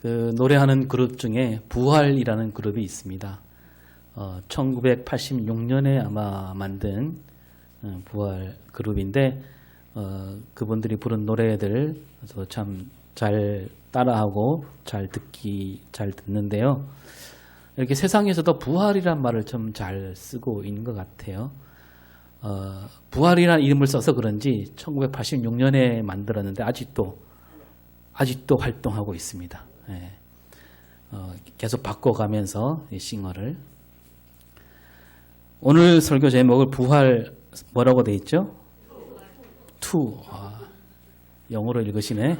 그 노래하는 그룹 중에 부활이라는 그룹이 있습니다. 1986년에 아마 만든 부활 그룹인데 그분들이 부른 노래들 참 잘 따라하고 잘 듣는데요. 이렇게 세상에서도 부활이란 말을 좀 잘 쓰고 있는 것 같아요. 부활이라는 이름을 써서 그런지 1986년에 만들었는데 아직도 활동하고 있습니다. 예. 계속 바꿔가면서 이 싱어를. 오늘 설교 제목을 부활 뭐라고 돼 있죠? 투. 영어로 읽으시네. 예.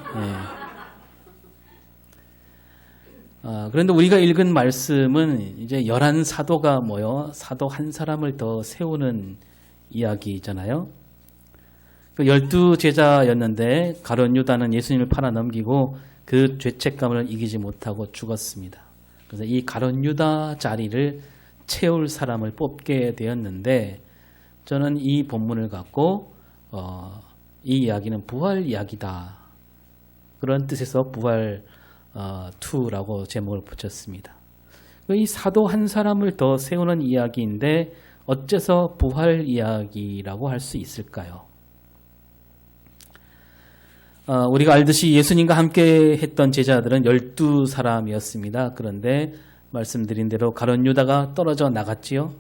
그런데 우리가 읽은 말씀은 이제 11사도가 모여 사도 한 사람을 더 세우는 이야기잖아요. 그 12제자였는데 가룟 유다는 예수님을 팔아 넘기고 그 죄책감을 이기지 못하고 죽었습니다. 그래서 이 가룟 유다 자리를 채울 사람을 뽑게 되었는데 저는 이 본문을 갖고 이 이야기는 부활 이야기다. 그런 뜻에서 부활 2라고 제목을 붙였습니다. 이 사도 한 사람을 더 세우는 이야기인데 어째서 부활 이야기라고 할 수 있을까요? 우리가 알듯이 예수님과 함께 했던 제자들은 12사람이었습니다. 그런데 말씀드린 대로 가룟 유다가 떨어져 나갔지요.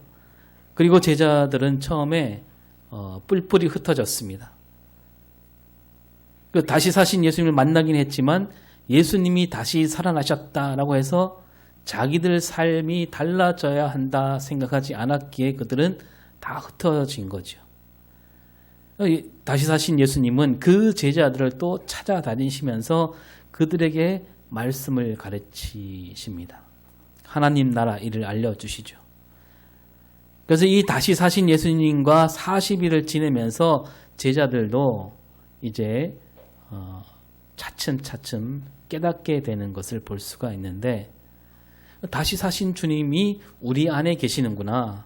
그리고 제자들은 처음에 뿔뿔이 흩어졌습니다. 다시 사신 예수님을 만나긴 했지만 예수님이 다시 살아나셨다라고 해서 자기들 삶이 달라져야 한다 생각하지 않았기에 그들은 다 흩어진 거죠. 다시 사신 예수님은 그 제자들을 또 찾아다니시면서 그들에게 말씀을 가르치십니다. 하나님 나라 일을 알려주시죠. 그래서 이 다시 사신 예수님과 40일을 지내면서 제자들도 이제 차츰차츰 깨닫게 되는 것을 볼 수가 있는데 다시 사신 주님이 우리 안에 계시는구나.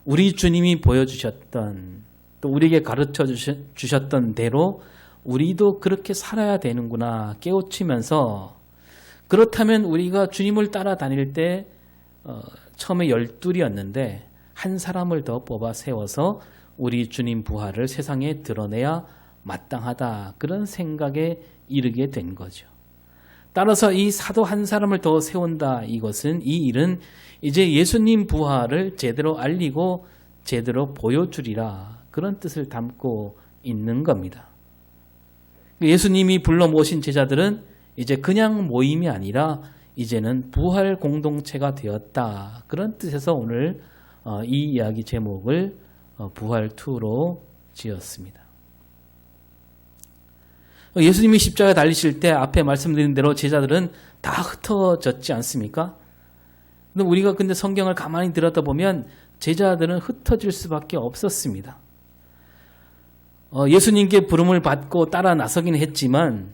우리 주님이 보여주셨던 또 우리에게 가르쳐 주셨던 대로 우리도 그렇게 살아야 되는구나 깨우치면서 그렇다면 우리가 주님을 따라다닐 때 처음에 12이었는데 한 사람을 더 뽑아 세워서 우리 주님 부활을 세상에 드러내야 마땅하다. 그런 생각에 이르게 된 거죠. 따라서 이 사도 한 사람을 더 세운다. 이 일은 이제 예수님 부활을 제대로 알리고 제대로 보여주리라. 그런 뜻을 담고 있는 겁니다. 예수님이 불러 모신 제자들은 이제 그냥 모임이 아니라 이제는 부활 공동체가 되었다. 그런 뜻에서 오늘 이 이야기 제목을 부활 2로 지었습니다. 예수님이 십자가에 달리실 때 앞에 말씀드린 대로 제자들은 다 흩어졌지 않습니까? 우리가 근데 성경을 가만히 들여다보면 제자들은 흩어질 수밖에 없었습니다. 예수님께 부름을 받고 따라 나서긴 했지만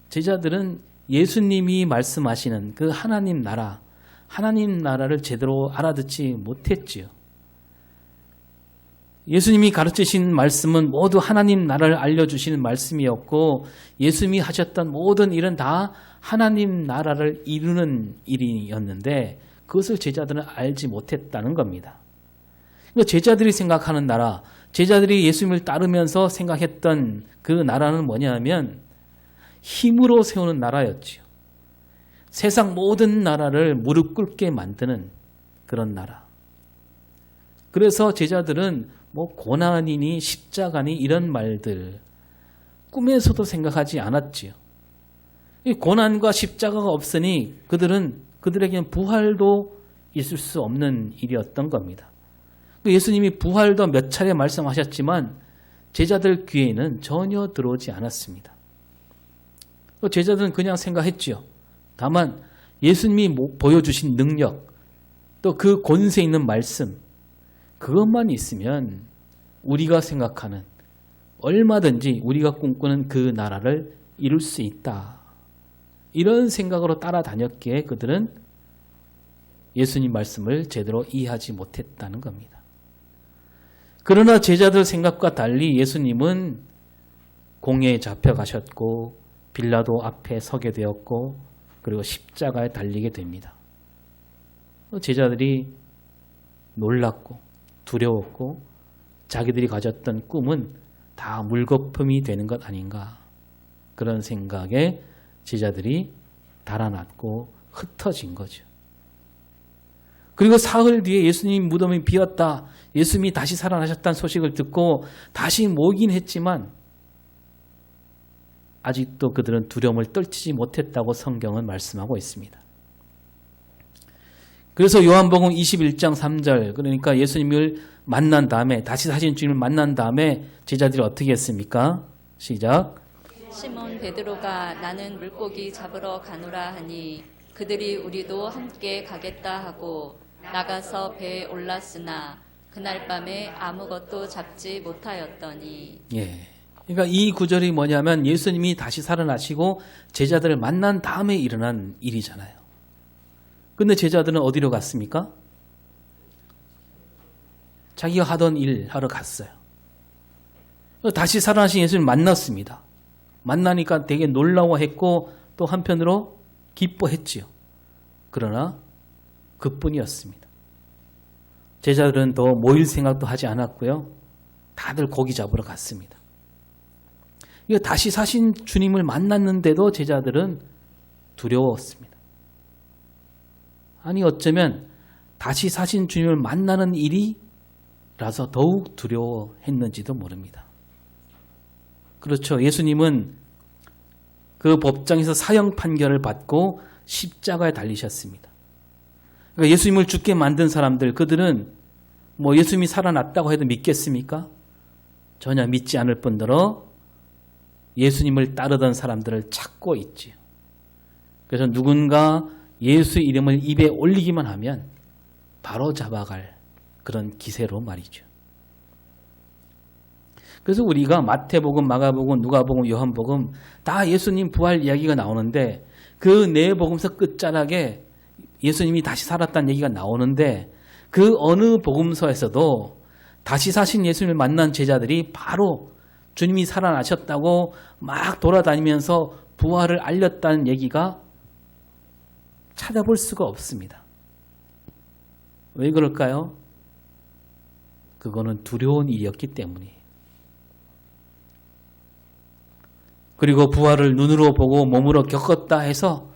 제자들은 예수님이 말씀하시는 그 하나님 나라를 제대로 알아듣지 못했지요. 예수님이 가르치신 말씀은 모두 하나님 나라를 알려주시는 말씀이었고 예수님이 하셨던 모든 일은 다 하나님 나라를 이루는 일이었는데 그것을 제자들은 알지 못했다는 겁니다. 제자들이 생각하는 나라, 제자들이 예수님을 따르면서 생각했던 그 나라는 뭐냐면 힘으로 세우는 나라였지요. 세상 모든 나라를 무릎 꿇게 만드는 그런 나라. 그래서 제자들은 고난이니 십자가니 이런 말들 꿈에서도 생각하지 않았지요. 이 고난과 십자가가 없으니 그들에게는 부활도 있을 수 없는 일이었던 겁니다. 예수님이 부활도 몇 차례 말씀하셨지만 제자들 귀에는 전혀 들어오지 않았습니다. 제자들은 그냥 생각했지요. 다만 예수님이 보여주신 능력 또 그 권세 있는 말씀 그것만 있으면 우리가 생각하는 얼마든지 우리가 꿈꾸는 그 나라를 이룰 수 있다. 이런 생각으로 따라다녔기에 그들은 예수님 말씀을 제대로 이해하지 못했다는 겁니다. 그러나 제자들 생각과 달리 예수님은 공회에 잡혀가셨고 빌라도 앞에 서게 되었고 그리고 십자가에 달리게 됩니다. 제자들이 놀랐고 두려웠고 자기들이 가졌던 꿈은 다 물거품이 되는 것 아닌가, 그런 생각에 제자들이 달아났고 흩어진 거죠. 그리고 사흘 뒤에 예수님 무덤이 비었다, 예수님이 다시 살아나셨다는 소식을 듣고 다시 모이긴 했지만 아직도 그들은 두려움을 떨치지 못했다고 성경은 말씀하고 있습니다. 그래서 요한복음 21장 3절, 그러니까 예수님을 만난 다음에, 다시 사신 주님을 만난 다음에 제자들이 어떻게 했습니까? 시작. 시몬 베드로가 나는 물고기 잡으러 가노라 하니 그들이 우리도 함께 가겠다 하고 나가서 배에 올랐으나 그날 밤에 아무것도 잡지 못하였더니. 예. 그러니까 이 구절이 뭐냐면 예수님이 다시 살아나시고 제자들을 만난 다음에 일어난 일이잖아요. 근데 제자들은 어디로 갔습니까? 자기가 하던 일 하러 갔어요. 다시 살아나신 예수님을 만났습니다. 만나니까 되게 놀라워했고 또 한편으로 기뻐했지요. 그러나 그뿐이었습니다. 제자들은 더 모일 생각도 하지 않았고요. 다들 고기 잡으러 갔습니다. 이거 다시 사신 주님을 만났는데도 제자들은 두려웠습니다. 아니 어쩌면 다시 사신 주님을 만나는 일이라서 더욱 두려워했는지도 모릅니다. 그렇죠. 예수님은 그 법정에서 사형 판결을 받고 십자가에 달리셨습니다. 그러니까 예수님을 죽게 만든 사람들, 그들은 뭐 예수님이 살아났다고 해도 믿겠습니까? 전혀 믿지 않을 뿐더러 예수님을 따르던 사람들을 찾고 있지요. 그래서 누군가 예수 이름을 입에 올리기만 하면 바로 잡아갈 그런 기세로 말이죠. 그래서 우리가 마태복음, 마가복음, 누가복음, 요한복음 다 예수님 부활 이야기가 나오는데 그 네 복음서 끝자락에 예수님이 다시 살았다는 얘기가 나오는데 그 어느 복음서에서도 다시 사신 예수님을 만난 제자들이 바로 주님이 살아나셨다고 막 돌아다니면서 부활을 알렸다는 얘기가 찾아볼 수가 없습니다. 왜 그럴까요? 그거는 두려운 일이었기 때문이에요. 그리고 부활을 눈으로 보고 몸으로 겪었다 해서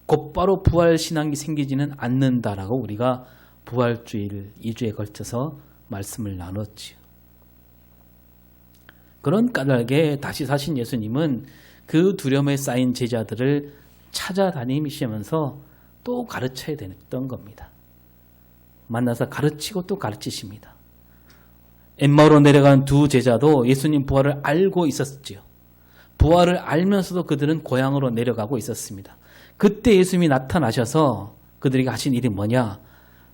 곧바로 부활 신앙이 생기지는 않는다라고 우리가 부활주일 2주에 걸쳐서 말씀을 나눴지요. 그런 까닭에 다시 사신 예수님은 그 두려움에 쌓인 제자들을 찾아다니시면서 또 가르쳐야 됐던 겁니다. 만나서 가르치고 또 가르치십니다. 엠마오로 내려간 두 제자도 예수님 부활을 알고 있었지요. 부활을 알면서도 그들은 고향으로 내려가고 있었습니다. 그때 예수님이 나타나셔서 그들에게 하신 일이 뭐냐?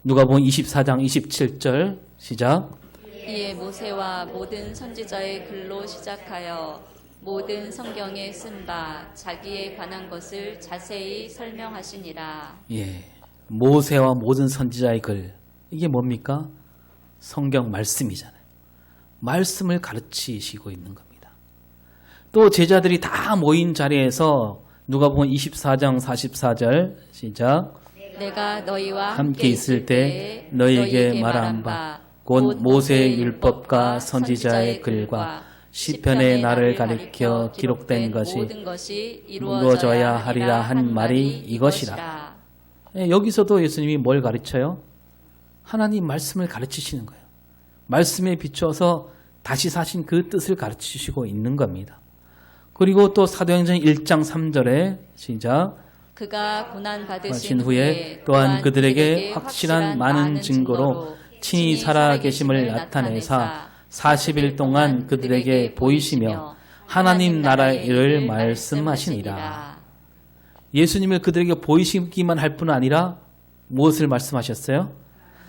누가복음 24장 27절 시작. 이에 모세와 모든 선지자의 글로 시작하여 모든 성경에 쓴 바 자기에 관한 것을 자세히 설명하시니라. 예, 모세와 모든 선지자의 글, 이게 뭡니까? 성경 말씀이잖아요. 말씀을 가르치시고 있는 겁니다. 또 제자들이 다 모인 자리에서 누가복음 24장 44절 시작. 내가 너희와 함께 있을 때 너희에게 말한 바 곧 모세의 율법과 선지자의 글과 시편의 나를 가리켜 기록된 것이 이루어져야 하리라 한 말이 이것이라. 여기서도 예수님이 뭘 가르쳐요? 하나님 말씀을 가르치시는 거예요. 말씀에 비추어서 다시 사신 그 뜻을 가르치시고 있는 겁니다. 그리고 또 사도행전 1장 3절에 시작. 그가 고난 받으신 후에 또한 그들에게 확실한 많은 증거로 친히 살아계심을 나타내사 40일 동안 그들에게 보이시며 하나님 나라의 일을 말씀하시니라. 예수님을 그들에게 보이시기만 할 뿐 아니라 무엇을 말씀하셨어요?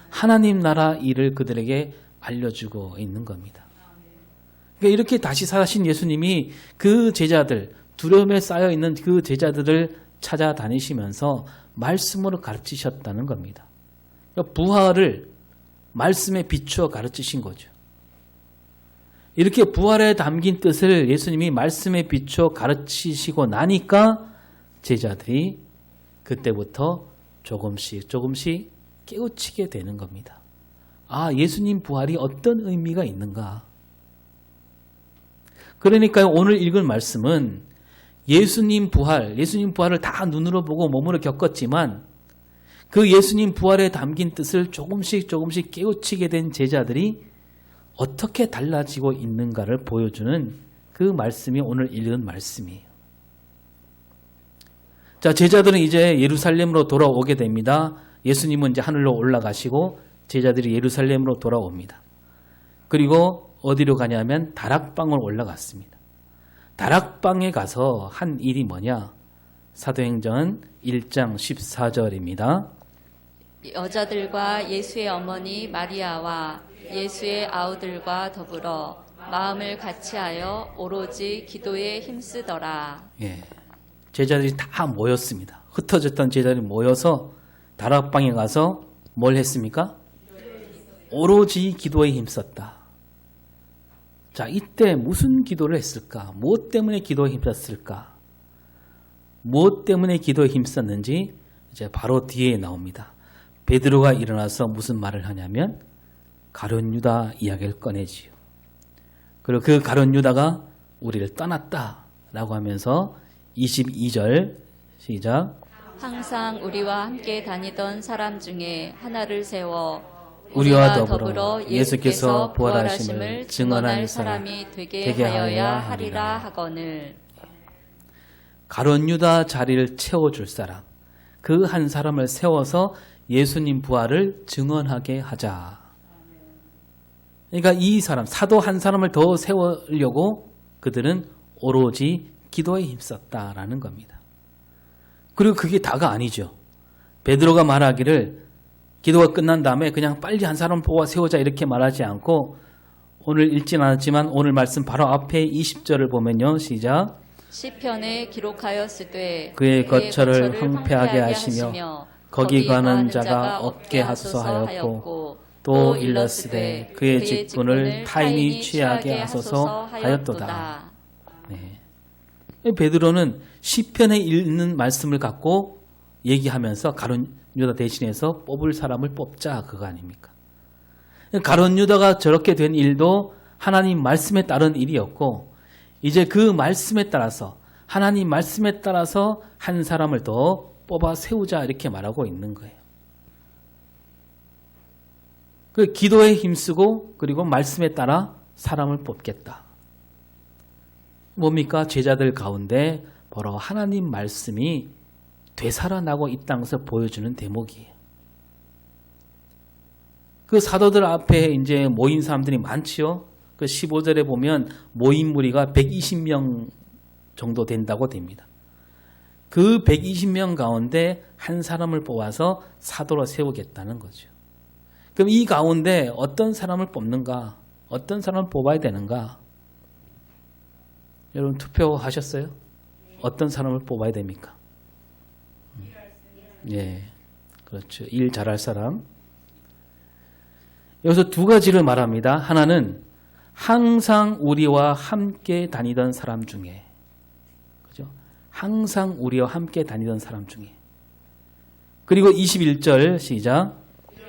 하나님 나라 일을 그들에게 알려주고 있는 겁니다. 그러니까 이렇게 다시 사신 예수님이 그 제자들, 두려움에 쌓여있는 그 제자들을 찾아다니시면서 말씀으로 가르치셨다는 겁니다. 그러니까 부활을 말씀에 비추어 가르치신 거죠. 이렇게 부활에 담긴 뜻을 예수님이 말씀에 비추어 가르치시고 나니까 제자들이 그때부터 조금씩 조금씩 깨우치게 되는 겁니다. 아, 예수님 부활이 어떤 의미가 있는가? 그러니까 오늘 읽은 말씀은 예수님 부활을 다 눈으로 보고 몸으로 겪었지만 그 예수님 부활에 담긴 뜻을 조금씩 조금씩 깨우치게 된 제자들이 어떻게 달라지고 있는가를 보여주는 그 말씀이 오늘 읽은 말씀이에요. 자, 제자들은 이제 예루살렘으로 돌아오게 됩니다. 예수님은 이제 하늘로 올라가시고 제자들이 예루살렘으로 돌아옵니다. 그리고 어디로 가냐면 다락방을 올라갔습니다. 다락방에 가서 한 일이 뭐냐? 사도행전 1장 14절입니다. 여자들과 예수의 어머니 마리아와 예수의 아우들과 더불어 마음을 같이하여 오로지 기도에 힘쓰더라. 예, 제자들이 다 모였습니다. 흩어졌던 제자들이 모여서 다락방에 가서 뭘 했습니까? 오로지 기도에 힘썼다. 자, 이때 무슨 기도를 했을까? 무엇 때문에 기도에 힘썼을까? 무엇 때문에 기도에 힘썼는지 이제 바로 뒤에 나옵니다. 베드로가 일어나서 무슨 말을 하냐면 가룟 유다 이야기를 꺼내지요. 그리고 그 가룟 유다가 우리를 떠났다라고 하면서 22절 시작. 항상 우리와 함께 다니던 사람 중에 하나를 세워 우리와 더불어 예수께서 부활하심을 증언할 사람이 되게 하여야 하리라 하거늘. 가룟 유다 자리를 채워줄 사람, 그 한 사람을 세워서 예수님 부활을 증언하게 하자. 그러니까 이 사람, 사도 한 사람을 더 세우려고 그들은 오로지 기도에 힘썼다라는 겁니다. 그리고 그게 다가 아니죠. 베드로가 말하기를 기도가 끝난 다음에 그냥 빨리 한 사람 뽑아 세우자 이렇게 말하지 않고 오늘 읽진 않았지만 오늘 말씀 바로 앞에 20절을 보면요. 시작. 시편에 기록하였으되 그의 거처를 황폐하게 하시며 거기 가는 자가 없게 하소서 하였고 또 일렀으되 그의 직분을 타인이 취하게 하소서 하였도다. 네. 베드로는 시편에 있는 말씀을 갖고 얘기하면서 가룟 유다 대신해서 뽑을 사람을 뽑자 그거 아닙니까? 가룟 유다가 저렇게 된 일도 하나님 말씀에 따른 일이었고 이제 그 말씀에 따라서 하나님 말씀에 따라서 한 사람을 더 뽑아 세우자 이렇게 말하고 있는 거예요. 그 기도에 힘쓰고 그리고 말씀에 따라 사람을 뽑겠다. 뭡니까? 제자들 가운데 바로 하나님 말씀이 되살아나고 있다는 것을 보여주는 대목이에요. 그 사도들 앞에 이제 모인 사람들이 많지요. 그 15절에 보면 모인 무리가 120명 정도 된다고 됩니다. 그 120명 가운데 한 사람을 뽑아서 사도로 세우겠다는 거죠. 그럼 이 가운데 어떤 사람을 뽑는가? 어떤 사람을 뽑아야 되는가? 여러분 투표하셨어요? 어떤 사람을 뽑아야 됩니까? 예, 그렇죠. 일 잘할 사람. 여기서 두 가지를 말합니다. 하나는 항상 우리와 함께 다니던 사람 중에, 그죠? 항상 우리와 함께 다니던 사람 중에. 그리고 21절 시작.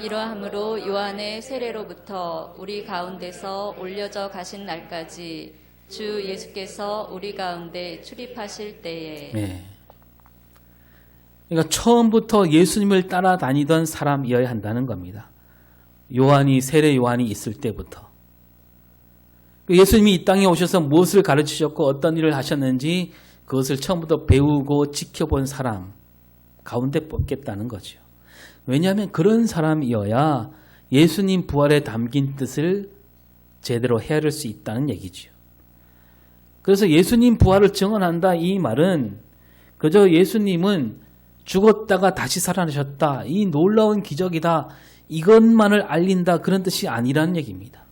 이러함으로 요한의 세례로부터 우리 가운데서 올려져 가신 날까지 주 예수께서 우리 가운데 출입하실 때에. 네. 그러니까 처음부터 예수님을 따라다니던 사람이어야 한다는 겁니다. 요한이 세례 요한이 있을 때부터. 예수님이 이 땅에 오셔서 무엇을 가르치셨고 어떤 일을 하셨는지 그것을 처음부터 배우고 지켜본 사람 가운데 뽑겠다는 거죠. 왜냐하면 그런 사람이어야 예수님 부활에 담긴 뜻을 제대로 헤아릴 수 있다는 얘기죠. 그래서 예수님 부활을 증언한다 이 말은 그저 예수님은 죽었다가 다시 살아나셨다. 이 놀라운 기적이다. 이것만을 알린다. 그런 뜻이 아니라는 얘기입니다.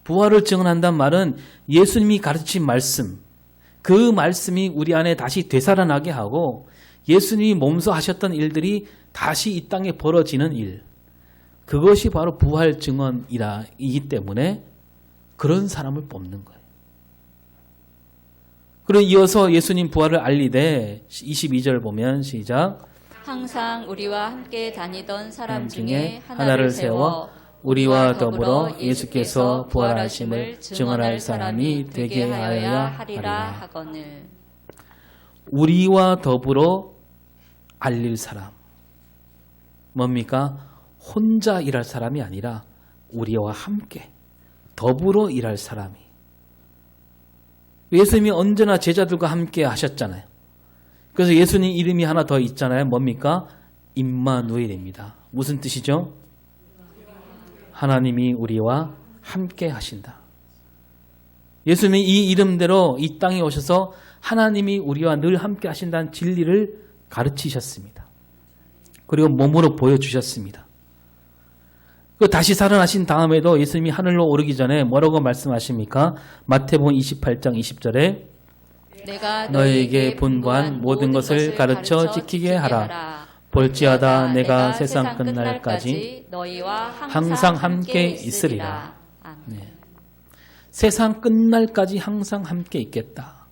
부활을 증언한다는 말은 예수님이 가르친 말씀, 그 말씀이 우리 안에 다시 되살아나게 하고 예수님이 몸소 하셨던 일들이 다시 이 땅에 벌어지는 일. 그것이 바로 부활 증언이기 때문에 그런 사람을 뽑는 거예요. 그리고 이어서 예수님 부활을 알리되 22절 보면 시작. 항상 우리와 함께 다니던 사람 중에 중에 하나를 세워 우리와 더불어 예수께서 부활하심을 증언할 사람이 되게 하여야 하리라 하리라. 하거늘. 우리와 더불어 알릴 사람. 뭡니까? 혼자 일할 사람이 아니라 우리와 함께 더불어 일할 사람이. 예수님이 언제나 제자들과 함께 하셨잖아요. 그래서 예수님 이름이 하나 더 있잖아요. 뭡니까? 임마누엘입니다. 무슨 뜻이죠? 하나님이 우리와 함께 하신다. 예수님이 이 이름대로 이 땅에 오셔서 하나님이 우리와 늘 함께 하신다는 진리를 가르치셨습니다. 그리고 몸으로 보여주셨습니다. 그 다시 살아나신 다음에도 예수님이 하늘로 오르기 전에 뭐라고 말씀하십니까? 마태복음 28장 20절에 내가 너에게 분부한 모든 것을 가르쳐 지키게 하라. 볼지어다 내가 세상 끝날까지 너희와 항상 함께 있으리라. 네. 세상 끝날까지 항상 함께 있겠다.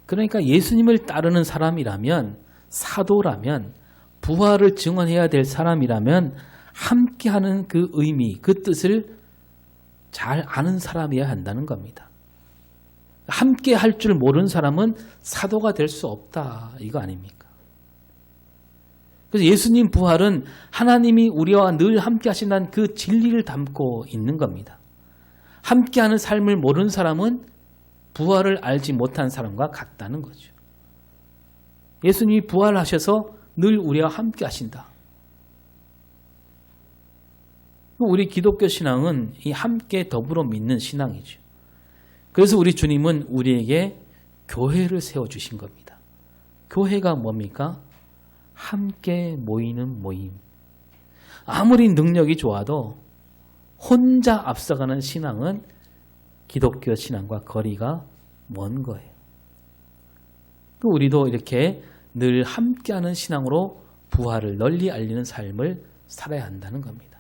그러니까 예수님을 따르는 사람이라면, 사도라면, 부활을 증언해야 될 사람이라면 함께하는 그 의미, 그 뜻을 잘 아는 사람이어야 한다는 겁니다. 함께 할 줄 모르는 사람은 사도가 될 수 없다. 이거 아닙니까? 그래서 예수님 부활은 하나님이 우리와 늘 함께 하신다는 그 진리를 담고 있는 겁니다. 함께하는 삶을 모르는 사람은 부활을 알지 못한 사람과 같다는 거죠. 예수님이 부활하셔서 늘 우리와 함께 하신다. 우리 기독교 신앙은 이 함께 더불어 믿는 신앙이죠. 그래서 우리 주님은 우리에게 교회를 세워주신 겁니다. 교회가 뭡니까? 함께 모이는 모임. 아무리 능력이 좋아도 혼자 앞서가는 신앙은 기독교 신앙과 거리가 먼 거예요. 우리도 이렇게 늘 함께하는 신앙으로 부활을 널리 알리는 삶을 살아야 한다는 겁니다.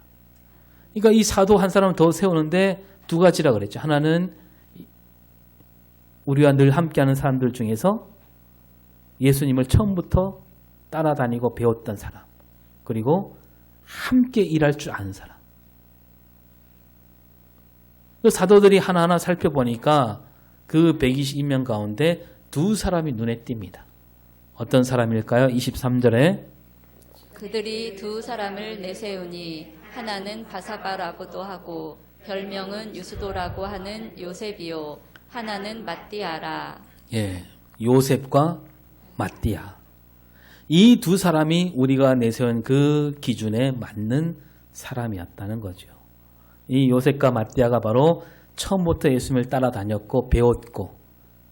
그러니까 이 사도 한 사람 더 세우는데 두 가지라 그랬죠. 하나는 우리와 늘 함께하는 사람들 중에서 예수님을 처음부터 따라다니고 배웠던 사람, 그리고 함께 일할 줄 아는 사람. 그 사도들이 하나하나 살펴보니까 그 120명 가운데 두 사람이 눈에 띕니다. 어떤 사람일까요? 23절에 그들이 두 사람을 내세우니 하나는 바사바라고도 하고 별명은 유스도라고 하는 요셉이요 하나는 마띠아라. 예, 요셉과 마띠아. 이 두 사람이 우리가 내세운 그 기준에 맞는 사람이었다는 거죠. 이 요셉과 마띠아가 바로 처음부터 예수님을 따라다녔고 배웠고,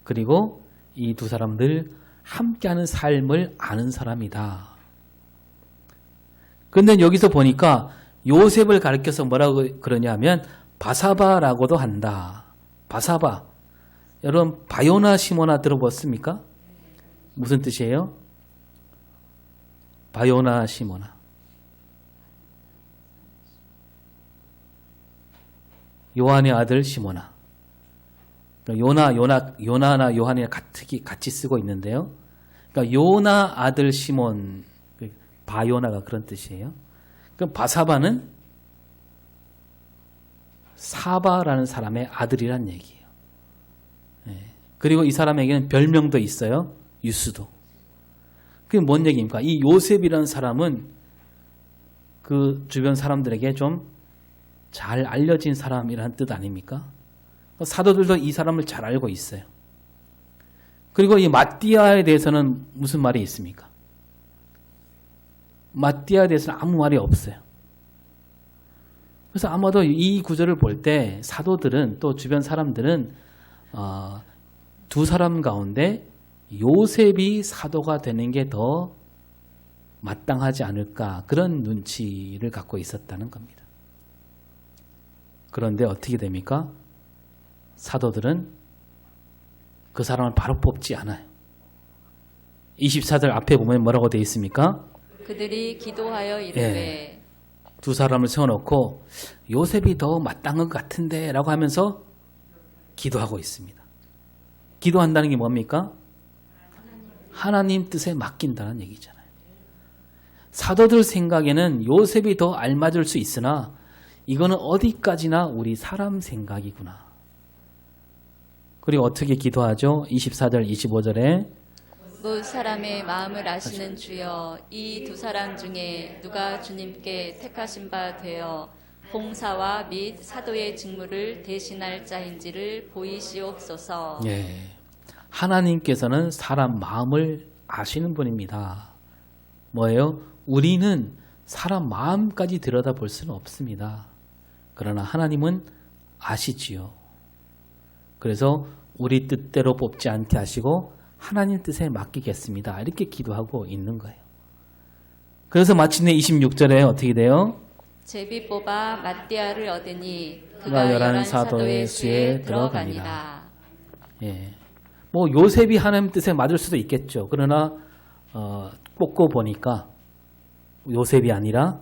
그리고 이 두 사람들 함께하는 삶을 아는 사람이다. 그런데 여기서 보니까 요셉을 가리켜서 뭐라고 그러냐면 바사바라고도 한다. 바사바. 여러분 바요나 시모나 들어봤습니까? 무슨 뜻이에요? 바요나 시모나. 요한의 아들 시모나. 요나나 요한이랑 같이 쓰고 있는데요. 그러니까 요나 아들 시몬, 바요나가 그런 뜻이에요. 그럼 바사바는 사바라는 사람의 아들이란 얘기예요. 그리고 이 사람에게는 별명도 있어요. 유스도. 그게 뭔 얘기입니까? 이 요셉이라는 사람은 그 주변 사람들에게 좀 잘 알려진 사람이라는 뜻 아닙니까? 사도들도 이 사람을 잘 알고 있어요. 그리고 이 마띠아에 대해서는 무슨 말이 있습니까? 마띠아에 대해서는 아무 말이 없어요. 그래서 아마도 이 구절을 볼 때 사도들은 또 주변 사람들은 두 사람 가운데 요셉이 사도가 되는 게 더 마땅하지 않을까, 그런 눈치를 갖고 있었다는 겁니다. 그런데 어떻게 됩니까? 사도들은 그 사람을 바로 뽑지 않아요. 24절 앞에 보면 뭐라고 되어 있습니까? 그들이 기도하여 이르되 두 사람을 세워놓고 요셉이 더 마땅한 것 같은데 라고 하면서 기도하고 있습니다. 기도한다는 게 뭡니까? 하나님 뜻에 맡긴다는 얘기잖아요. 사도들 생각에는 요셉이 더 알맞을 수 있으나 이거는 어디까지나 우리 사람 생각이구나. 그리고 어떻게 기도하죠? 24절 25절에 무 사람의 마음을 아시는 주여, 이 두 사람 중에 누가 주님께 택하신 바 되어 봉사와 및 사도의 직무를 대신할 자인지를 보이시옵소서. 예, 하나님께서는 사람 마음을 아시는 분입니다. 뭐예요? 우리는 사람 마음까지 들여다볼 수는 없습니다. 그러나 하나님은 아시지요. 그래서 우리 뜻대로 뽑지 않게 하시고 하나님 뜻에 맡기겠습니다. 이렇게 기도하고 있는 거예요. 그래서 마침내 26절에 어떻게 돼요? 제비 뽑아 마띠아를 얻으니 그가 그가 11 사도의 수에 들어가니라. 예, 뭐 요셉이 하나님 뜻에 맞을 수도 있겠죠. 그러나 뽑고 보니까 요셉이 아니라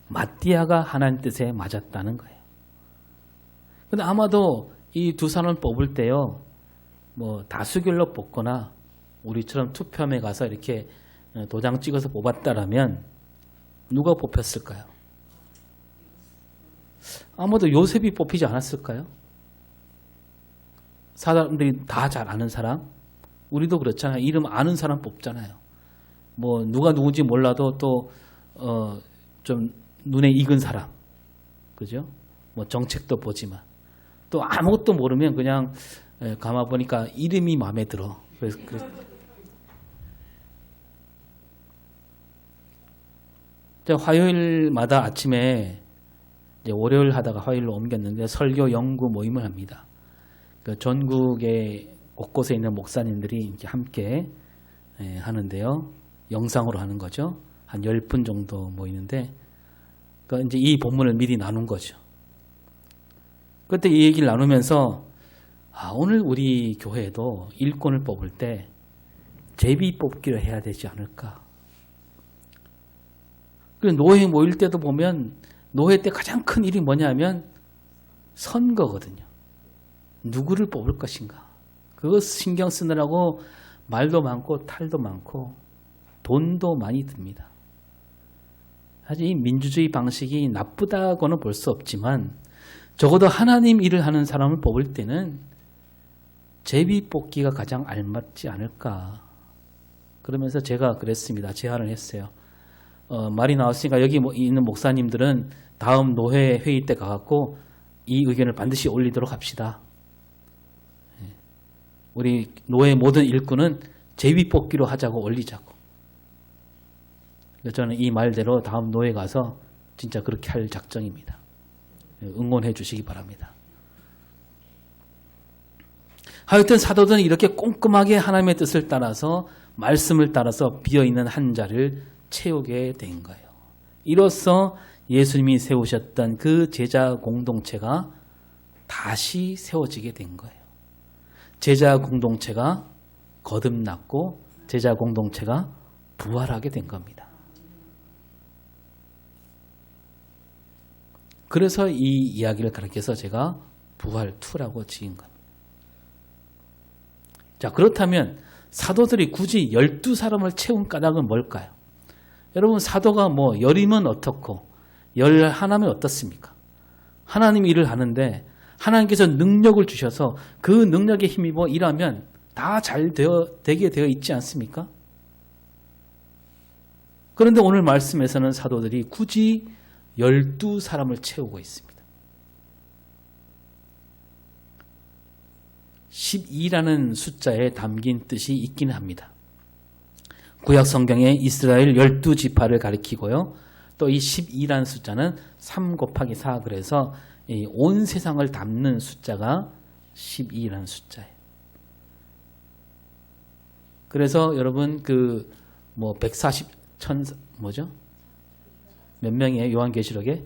마띠아가 하나님 뜻에 맞았다는 거예요. 근데 아마도 이 두 사람을 뽑을 때요, 뭐 다수결로 뽑거나 우리처럼 투표함에 가서 이렇게 도장 찍어서 뽑았다라면 누가 뽑혔을까요? 아마도 요셉이 뽑히지 않았을까요? 사람들이 다 잘 아는 사람? 우리도 그렇잖아요. 이름 아는 사람 뽑잖아요. 뭐 누가 누군지 몰라도 또 좀 눈에 익은 사람, 그죠? 뭐 정책도 보지만 또 아무것도 모르면 그냥 가만 보니까 이름이 마음에 들어. 그래서 화요일마다 아침에 이제 월요일 하다가 화요일로 옮겼는데 설교 연구 모임을 합니다. 그 전국의 곳곳에 있는 목사님들이 이제 함께 하는데요. 영상으로 하는 거죠. 한 10분 정도 모이는데, 그러니까 이제 이 본문을 미리 나눈 거죠. 그때 이 얘기를 나누면서, 오늘 우리 교회에도 일꾼을 뽑을 때 제비 뽑기를 해야 되지 않을까. 그리고 노회 모일 때도 보면, 노회 때 가장 큰 일이 뭐냐면 선거거든요. 누구를 뽑을 것인가. 그거 신경 쓰느라고 말도 많고 탈도 많고 돈도 많이 듭니다. 사실 이 민주주의 방식이 나쁘다고는 볼 수 없지만 적어도 하나님 일을 하는 사람을 뽑을 때는 제비 뽑기가 가장 알맞지 않을까. 그러면서 제가 그랬습니다. 제안을 했어요. 말이 나왔으니까 여기 있는 목사님들은 다음 노회 회의 때 가갖고 이 의견을 반드시 올리도록 합시다. 우리 노회 모든 일꾼은 제비 뽑기로 하자고 올리자고. 그래서 저는 이 말대로 다음 노회 가서 진짜 그렇게 할 작정입니다. 응원해 주시기 바랍니다. 하여튼 사도들은 이렇게 꼼꼼하게 하나님의 뜻을 따라서 말씀을 따라서 비어있는 한 자를 채우게 된 거예요. 이로써 예수님이 세우셨던 그 제자 공동체가 다시 세워지게 된 거예요. 제자 공동체가 거듭났고 제자 공동체가 부활하게 된 겁니다. 그래서 이 이야기를 가르쳐서 제가 부활2라고 지은 겁니다. 자, 그렇다면 사도들이 굳이 12사람을 채운 까닭은 뭘까요? 여러분, 사도가 뭐 열이면 어떻고 11면 어떻습니까? 하나님 일을 하는데 하나님께서 능력을 주셔서 그 능력에 힘입어 일하면 다 잘 되게 되어 있지 않습니까? 그런데 오늘 말씀에서는 사도들이 굳이 12사람을 채우고 있습니다. 12라는 숫자에 담긴 뜻이 있기는 합니다. 구약 성경에 이스라엘 12지파를 가리키고요. 또 이 12라는 숫자는 3 곱하기 4 그래서 온 세상을 담는 숫자가 12라는 숫자예요. 그래서 여러분 140 천사 뭐죠? 몇 명이에요? 요한계시록에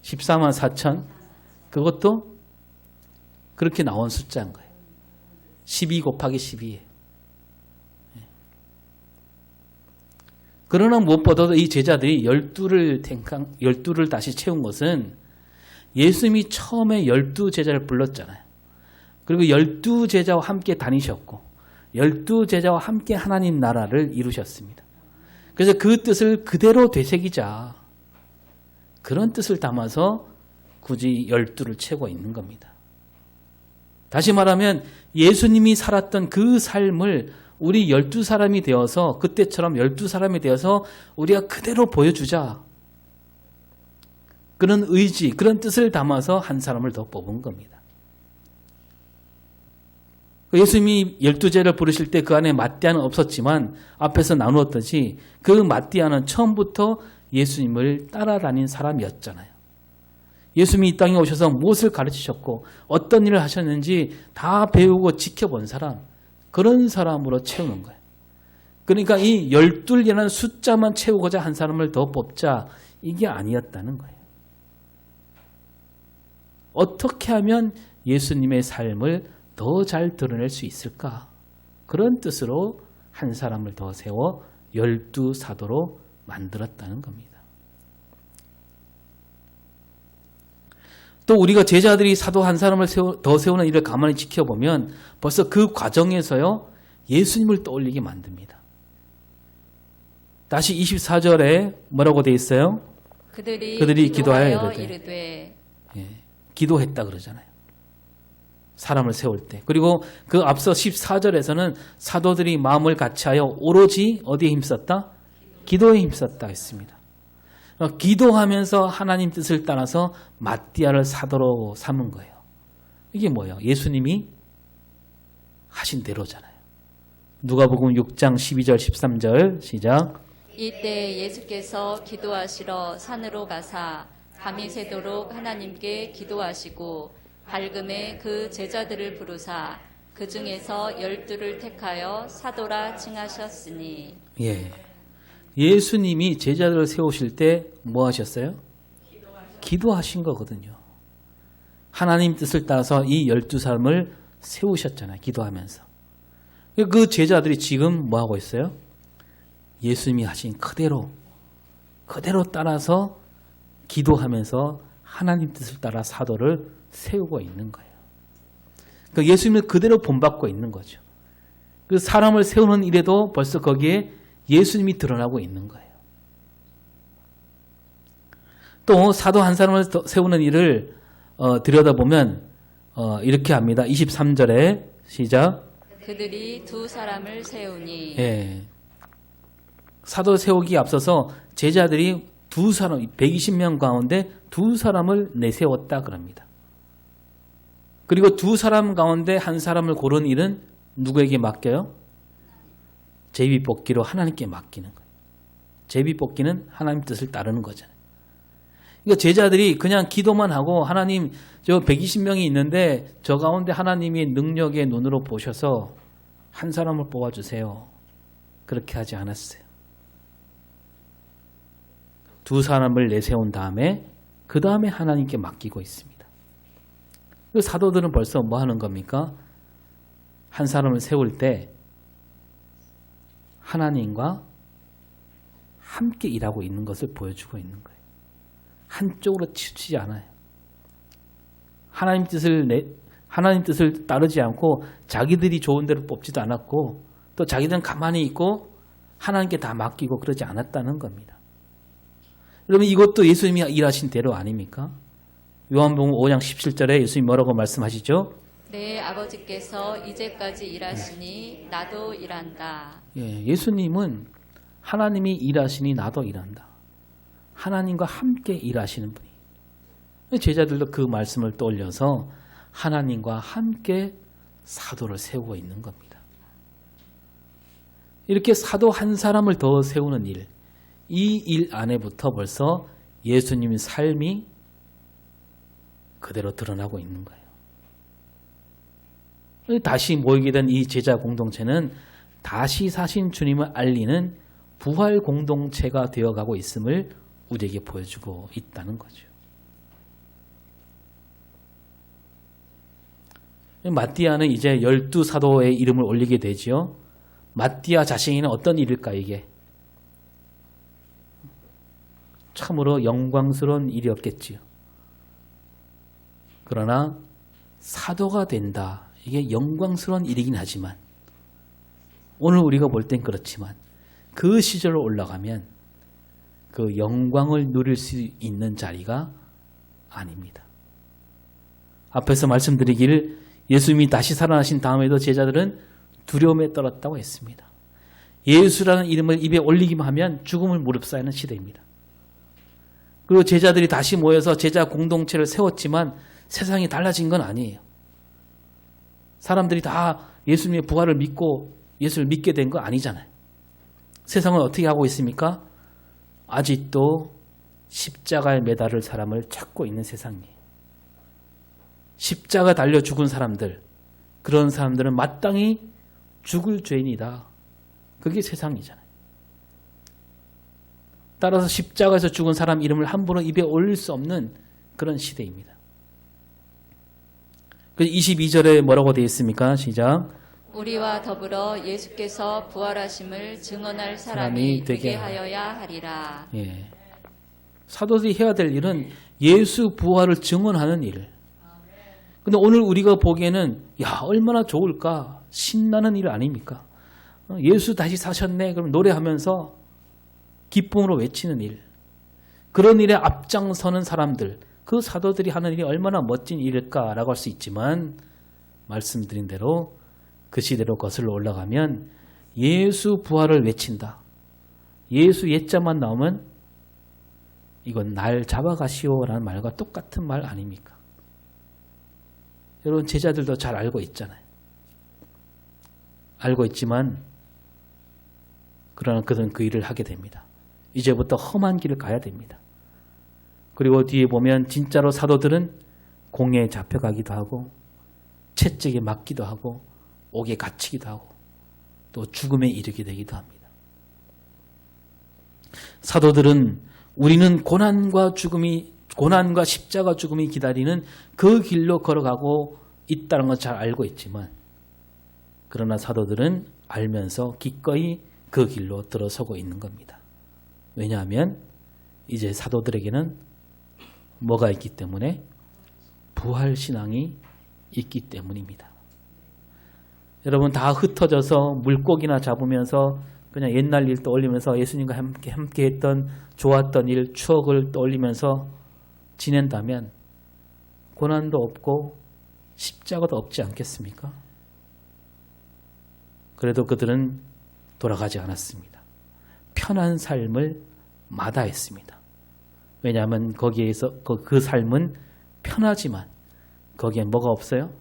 14만 4천 그것도 그렇게 나온 숫자인 거예요. 12 곱하기 12예요. 그러나 무엇보다도 이 제자들이 12를 다시 채운 것은 예수님이 처음에 12제자를 불렀잖아요. 그리고 12제자와 함께 다니셨고 12제자와 함께 하나님 나라를 이루셨습니다. 그래서 그 뜻을 그대로 되새기자. 그런 뜻을 담아서 굳이 12를 채고 있는 겁니다. 다시 말하면 예수님이 살았던 그 삶을 우리 12사람이 되어서 그때처럼 12사람이 되어서 우리가 그대로 보여주자. 그런 의지, 그런 뜻을 담아서 한 사람을 더 뽑은 겁니다. 예수님이 12제를 부르실 때 그 안에 마띠아는 없었지만 앞에서 나누었듯이 그 마띠아는 처음부터 예수님을 따라다닌 사람이었잖아요. 예수님이 이 땅에 오셔서 무엇을 가르치셨고 어떤 일을 하셨는지 다 배우고 지켜본 사람, 그런 사람으로 채우는 거예요. 그러니까 이 12이라는 숫자만 채우고자 한 사람을 더 뽑자, 이게 아니었다는 거예요. 어떻게 하면 예수님의 삶을 더 잘 드러낼 수 있을까? 그런 뜻으로 한 사람을 더 세워 12사도로 만들었다는 겁니다. 또 우리가 제자들이 사도 한 사람을 더 세우는 일을 가만히 지켜보면 벌써 그 과정에서요, 예수님을 떠올리게 만듭니다. 다시 24절에 뭐라고 돼 있어요? 그들이 기도하여 이르되. 기도했다 그러잖아요. 사람을 세울 때. 그리고 그 앞서 14절에서는 사도들이 마음을 같이하여 오로지 어디에 힘썼다? 기도에 힘썼다 했습니다. 기도하면서 하나님 뜻을 따라서 마띠아를 사도로 삼은 거예요. 이게 뭐예요? 예수님이 하신 대로잖아요. 누가복음 6장 12절 13절 시작. 이때 예수께서 기도하시러 산으로 가사 밤이 새도록 하나님께 기도하시고 밝음에 그 제자들을 부르사 그 중에서 12를 택하여 사도라 칭하셨으니. 예수님이 제자들을 세우실 때 뭐 하셨어요? 기도하신 거거든요. 하나님 뜻을 따라서 이 12사람을 세우셨잖아요. 기도하면서. 그 제자들이 지금 뭐 하고 있어요? 예수님이 하신 그대로 따라서 기도하면서 하나님 뜻을 따라 사도를 세우고 있는 거예요. 그러니까 예수님을 그대로 본받고 있는 거죠. 그 사람을 세우는 일에도 벌써 거기에 예수님이 드러나고 있는 거예요. 또 사도 한 사람을 세우는 일을 들여다보면 이렇게 합니다. 23절에 시작. 그들이 두 사람을 세우니. 사도 세우기에 앞서서 제자들이 두 사람, 120명 가운데 두 사람을 내세웠다 그럽니다. 그리고 두 사람 가운데 한 사람을 고른 일은 누구에게 맡겨요? 제비뽑기로 하나님께 맡기는 거예요. 제비뽑기는 하나님 뜻을 따르는 거잖아요. 그러니까 제자들이 그냥 기도만 하고 하나님 저 120명이 있는데 저 가운데 하나님이 능력의 눈으로 보셔서 한 사람을 뽑아주세요. 그렇게 하지 않았어요. 두 사람을 내세운 다음에 그 다음에 하나님께 맡기고 있습니다. 그 사도들은 벌써 뭐 하는 겁니까? 한 사람을 세울 때 하나님과 함께 일하고 있는 것을 보여주고 있는 거예요. 한쪽으로 치우치지 않아요. 하나님 뜻을 따르지 않고 자기들이 좋은 대로 뽑지도 않았고 또 자기들은 가만히 있고 하나님께 다 맡기고 그러지 않았다는 겁니다. 여러분 이것도 예수님이 일하신 대로 아닙니까? 요한복음 5장 17절에 예수님이 뭐라고 말씀하시죠? 내 아버지께서 이제까지 일하시니 나도 일한다. 예수님은 하나님이 일하시니 나도 일한다. 하나님과 함께 일하시는 분이. 제자들도 그 말씀을 떠올려서 하나님과 함께 사도를 세우고 있는 겁니다. 이렇게 사도 한 사람을 더 세우는 일, 이 일 안에부터 벌써 예수님의 삶이 그대로 드러나고 있는 거예요. 다시 모이게 된 이 제자 공동체는 다시 사신 주님을 알리는 부활 공동체가 되어가고 있음을 우리에게 보여주고 있다는 거죠. 마띠아는 이제 12사도의 이름을 올리게 되지요. 마띠아 자신에게는 어떤 일일까 이게? 참으로 영광스러운 일이었겠지요. 그러나 사도가 된다. 이게 영광스러운 일이긴 하지만 오늘 우리가 볼 땐 그렇지만 그 시절로 올라가면 그 영광을 누릴 수 있는 자리가 아닙니다. 앞에서 말씀드리기를 예수님이 다시 살아나신 다음에도 제자들은 두려움에 떨었다고 했습니다. 예수라는 이름을 입에 올리기만 하면 죽음을 무릅쓰는 시대입니다. 그리고 제자들이 다시 모여서 제자 공동체를 세웠지만 세상이 달라진 건 아니에요. 사람들이 다 예수님의 부활을 믿고 예수를 믿게 된 거 아니잖아요. 세상은 어떻게 하고 있습니까? 아직도 십자가에 매달을 사람을 찾고 있는 세상이에요. 십자가 달려 죽은 사람들, 그런 사람들은 마땅히 죽을 죄인이다. 그게 세상이잖아요. 따라서 십자가에서 죽은 사람 이름을 함부로 입에 올릴 수 없는 그런 시대입니다. 22절에 뭐라고 되어 있습니까? 시작. 우리와 더불어 예수께서 부활하심을 증언할 사람이 되게 하여야 하리라. 예. 사도들이 해야 될 일은 예수 부활을 증언하는 일. 근데 오늘 우리가 보기에는 야 얼마나 좋을까 신나는 일 아닙니까? 예수 다시 사셨네 그럼 노래하면서 기쁨으로 외치는 일. 그런 일에 앞장서는 사람들, 그 사도들이 하는 일이 얼마나 멋진 일일까라고 할 수 있지만 말씀드린 대로 그 시대로 거슬러 올라가면 예수 부활을 외친다. 예수 옛자만 나오면 이건 날 잡아가시오라는 말과 똑같은 말 아닙니까? 여러분 제자들도 잘 알고 있잖아요. 알고 있지만 그러나 그들은 그 일을 하게 됩니다. 이제부터 험한 길을 가야 됩니다. 그리고 뒤에 보면 진짜로 사도들은 공회에 잡혀가기도 하고 채찍에 맞기도 하고 옥에 갇히기도 하고 또 죽음에 이르게 되기도 합니다. 사도들은 우리는 고난과 십자가 죽음이 기다리는 그 길로 걸어가고 있다는 걸 잘 알고 있지만 그러나 사도들은 알면서 기꺼이 그 길로 들어서고 있는 겁니다. 왜냐하면 이제 사도들에게는 뭐가 있기 때문에 부활신앙이 있기 때문입니다. 여러분 다 흩어져서 물고기나 잡으면서 그냥 옛날 일 떠올리면서 예수님과 함께 했던 좋았던 일, 추억을 떠올리면서 지낸다면 고난도 없고 십자가도 없지 않겠습니까? 그래도 그들은 돌아가지 않았습니다. 편한 삶을 마다했습니다. 왜냐하면 거기에서 그 삶은 편하지만 거기에 뭐가 없어요?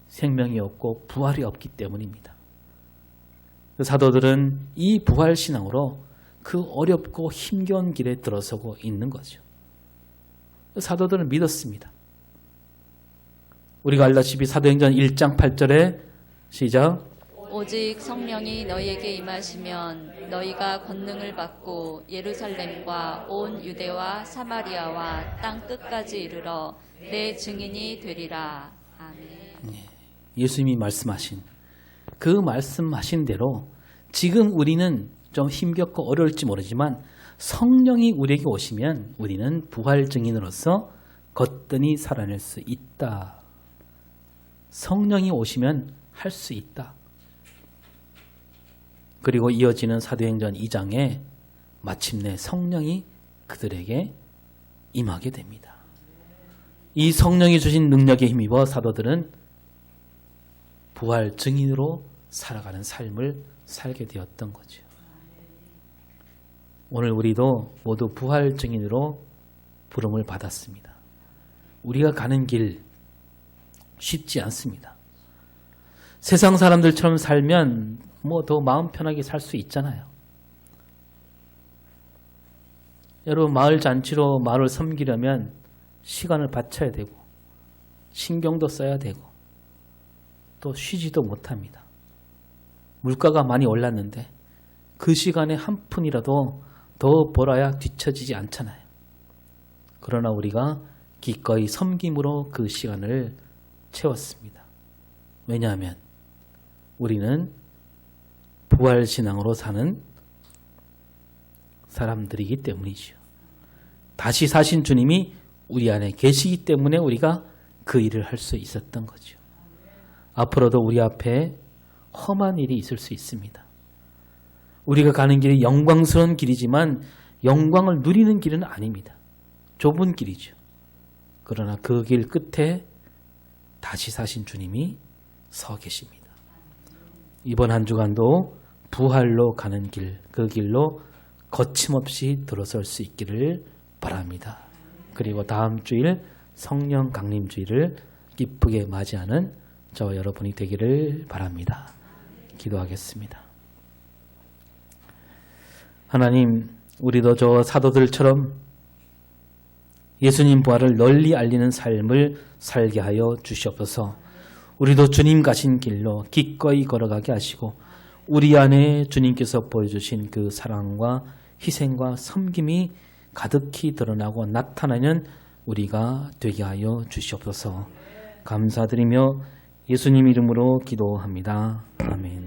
생명이 없고 부활이 없기 때문입니다. 그 사도들은 이 부활신앙으로 그 어렵고 힘겨운 길에 들어서고 있는 거죠. 사도들은 믿었습니다. 우리가 알다시피 사도행전 1장 8절에 시작. 오직 성령이 너희에게 임하시면 너희가 권능을 받고 예루살렘과 온 유대와 사마리아와 땅 끝까지 이르러 내 증인이 되리라. 아멘. 예수님이 말씀하신 그 말씀하신 대로 지금 우리는 좀 힘겹고 어려울지 모르지만 성령이 우리에게 오시면 우리는 부활 증인으로서 거뜬히 살아낼 수 있다. 성령이 오시면 할 수 있다. 그리고 이어지는 사도행전 2장에 마침내 성령이 그들에게 임하게 됩니다. 이 성령이 주신 능력에 힘입어 사도들은 부활 증인으로 살아가는 삶을 살게 되었던 거죠. 오늘 우리도 모두 부활 증인으로 부름을 받았습니다. 우리가 가는 길 쉽지 않습니다. 세상 사람들처럼 살면 뭐 더 마음 편하게 살 수 있잖아요. 여러분 마을 잔치로 마을을 섬기려면 시간을 바쳐야 되고 신경도 써야 되고 또 쉬지도 못합니다. 물가가 많이 올랐는데 그 시간에 한 푼이라도 더 벌어야 뒤처지지 않잖아요. 그러나 우리가 기꺼이 섬김으로 그 시간을 채웠습니다. 왜냐하면 우리는 부활신앙으로 사는 사람들이기 때문이죠. 다시 사신 주님이 우리 안에 계시기 때문에 우리가 그 일을 할 수 있었던 거죠. 앞으로도 우리 앞에 험한 일이 있을 수 있습니다. 우리가 가는 길이 영광스러운 길이지만 영광을 누리는 길은 아닙니다. 좁은 길이죠. 그러나 그 길 끝에 다시 사신 주님이 서 계십니다. 이번 한 주간도 부활로 가는 길, 그 길로 거침없이 들어설 수 있기를 바랍니다. 그리고 다음 주일 성령 강림주일을 기쁘게 맞이하는 저와 여러분이 되기를 바랍니다. 기도하겠습니다. 하나님, 우리도 저 사도들처럼 예수님 부활을 널리 알리는 삶을 살게 하여 주시옵소서. 우리도 주님 가신 길로 기꺼이 걸어가게 하시고 우리 안에 주님께서 보여주신 그 사랑과 희생과 섬김이 가득히 드러나고 나타나는 우리가 되게 하여 주시옵소서. 감사드리며 예수님 이름으로 기도합니다. 아멘.